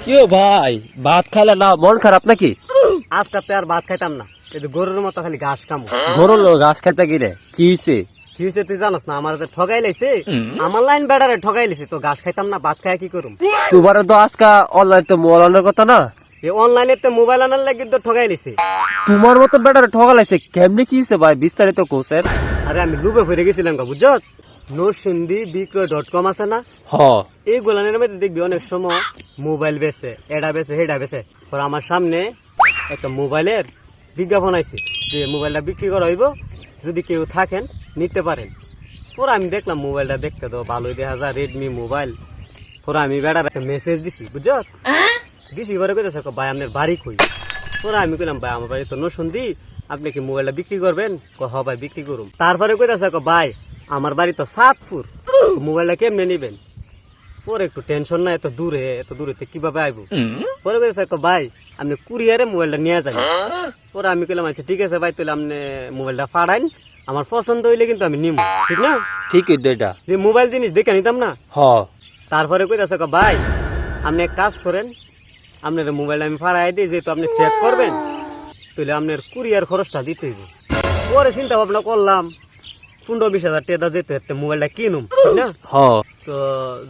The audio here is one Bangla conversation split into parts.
কিও ভাই, ভাত খাইলে না মন খারাপ নাকি? আজকে তো আর ভাত খাইতাম না, এই যে গরুর মতো খালি ঘাস খামো। গরুর লোক ঘাস খাইতে গিরে কি হইছে? কি হয়েছে তুই জানোস না? আমার যে ঠগাই লাইছে, আমার লাইন বেড়ারে ঠগাই লাইছে, তো ঘাস খাইতাম না, ভাত খাই কি করুম? তোমারও তো আজকা অনলাইন তো মোবাইলের কথা না? এই অনলাইনে তো মোবাইল আনার লাগি তো ঠগাই লাইছে। তোমার মতো বেটারে ঠগালাইছে কেমনে কি হইছে ভাই, বিস্তারিত কোসেন। আরে আমি লুবে ভরে গেছিলাম গা, বুঝছ? নরসিংদী.বিক্রয়.com আছে না? হ এই গোলানের মধ্যে দেখবি অনেক সময় মোবাইল বেচে, এটা বেচে হেটা বেচে। পর আমার সামনে একটা মোবাইলের বিজ্ঞাপন আইছে যে মোবাইলটা বিক্রি করা হইব, যদি কেউ থাকেন নিতে পারেন। পরে আমি দেখলাম মোবাইলটা দেখতে তো ভালোই দেখা যায়, রেডমি মোবাইল। পরে আমি বেড়ার একটা মেসেজ দিছি, বুঝছ? দিছি পরে কইতেছে ভাই আপনার বাড়ি কই? পরে আমি কইলাম ভাই আমার বাড়ি তো নরসিংদী, আপনি কি মোবাইলটা বিক্রি করবেন? হ ভাই বিক্রি করুন। তারপরে কইতেছে ভাই আমার বাড়ি তো সাতপুর, মোবাইলটা কেমনে নিবেন? পরে একটু টেনশন না, এত দূরে কিভাবে আইবো? পরে কইতেছে ভাই আপনি কুরিয়ারে মোবাইলটা নিয়ে যাবেন। পরে আমি কইলাম আচ্ছা ঠিক আছে ভাই, তাহলে আপনি মোবাইলটা পাঠাইন, আমার পছন্দ হইলে কিন্তু আমি নিব, ঠিক না? ঠিক হইতো এটা। যে মোবাইল জিনিস দেখে নিতাম না। হ তারপরে কইতেছে ভাই আপনি এক কাজ করেন, আপনার মোবাইল আমি ফাড়াই দিই, যেহেতু আপনি চেক করবেন তাহলে আপনার কুরিয়ার খরচটা দিতে হইব। পরে চিন্তা ভাবনা করলাম 15-20 হাজার টাকা যেতে একটা মোবাইলটা কিনুম, ঠিক না? হ তো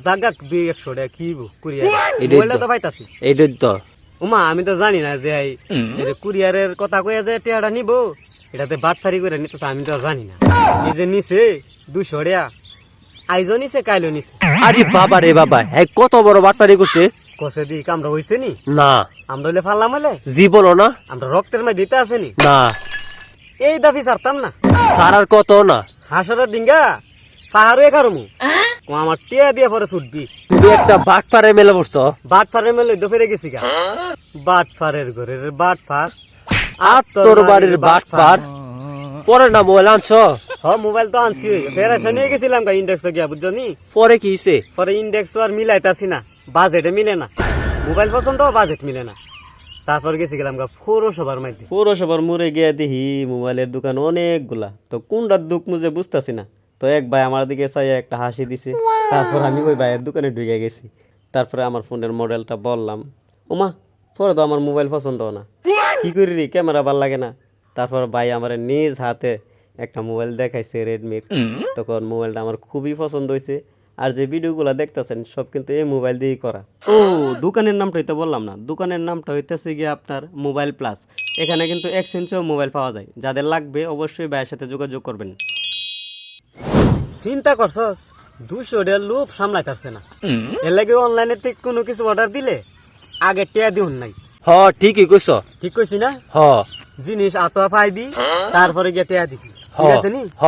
জাগাক 200-100 টাকা কিনবো কুরিয়ার, মোবাইলটা তো পাইতাছি। এইটাই তো। উমা আমি তো জানি না যে কুরিয়ারের কথা কয়ে যে টাকাটা নিব, এটাতে বাটফারি করে নিতেছে, আমি তো জানি না। এই যে নিছে 200 টাকা, আইজও নিছে কাইলো নিছে। আরে বাবা রে বাবা, হ্যাঁ কত বড় বাটপারি করছে। কষে দিই কামড়া হইছে নি? না আমরা হলে ফারলাম হলে জীবনও না। আমরা রক্তের মাঝে দিতে আসেনি, না এই দাবি ছাড়তাম না। সারার কত না। হাসরের দিঙ্গা পাহাড়ে কারমু আমার টিয়া দিয়ে পরে ছুটবি। তুমি একটা বাটপারে মেলে পড়ছো। বাট ফারের মেলে দফেরে গেছি গা, বাট ফারের ঘরের বাট ফার, তোর বাড়ির বাটপার। পরে না মোবাইল আনছো? মোবাইল তো আনছি, ফের এসে নিয়ে গেছিলাম গা ইন্ডেক্স গিয়া, বুঝছো নি? পরে কি হইছে? পরে ইন্ডেক্স আর মিলাইতাছি না, বাজেটে মিলে না, মোবাইল পছন্দ বাজেট মিলে না। তারপর গেছি গেলাম গা পৌরসভার মধ্যে। পৌরসভার মোড়ে গিয়ে দেখি মোবাইলের দোকান অনেকগুলা, তো কোনটার দুঃখ মুঝে বুঝতেছি না। তো এক ভাই আমার দিকে চাই একটা হাসি দিছে। তারপর আমি ওই ভাইয়ের দোকানে ঢুকে গেছি। তারপরে আমার ফোনের মডেলটা বললাম, ওমা পরে তো আমার মোবাইল পছন্দ না, কি করি রে, ক্যামেরা ভাল লাগে না। তারপর ভাই আমার নিজ হাতে একটা মোবাইল দেখাইছে রেডমির। তখন মোবাইলটা আমার খুবই পছন্দ হয়েছে। আর যে ভিডিওগুলো দেখতেছেন সব কিন্তু এই মোবাইল দিয়েই করা। ও দোকানের নামটা হইতে বললাম না, দোকানের নামটা হইতেছে গিয়ে আপনার মোবাইল প্লাস। এখানে কিন্তু এক্সচেঞ্জেও মোবাইল পাওয়া যায়, যাদের লাগবে অবশ্যই ভাইয়ের সাথে যোগাযোগ করবেন। চিন্তা করছস 200 টাকার লোভ সামলাইতারছে না, এর লাগে অনলাইনে থেকে কোনো কিছু অর্ডার দিলে আগে টিয়া দিউন নাই। হ ঠিকই কইছো। ঠিক কইছি না? হ জিনিস আতোয়া পাইবি, তারপরে গিয়ে টিয়া দিবি, হ ঠিক আছে নি? হ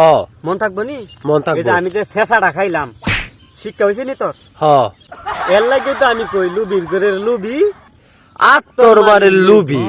মন থাকবো নি? মন এই থাকবো। যে আমি যে শেষাটা খাইলাম, শিক্ষা হয়েছে নি তোর? হ এর লাগে তো আমি কই লুবির ঘরের লুবি, তোর বাড়ির লুবি।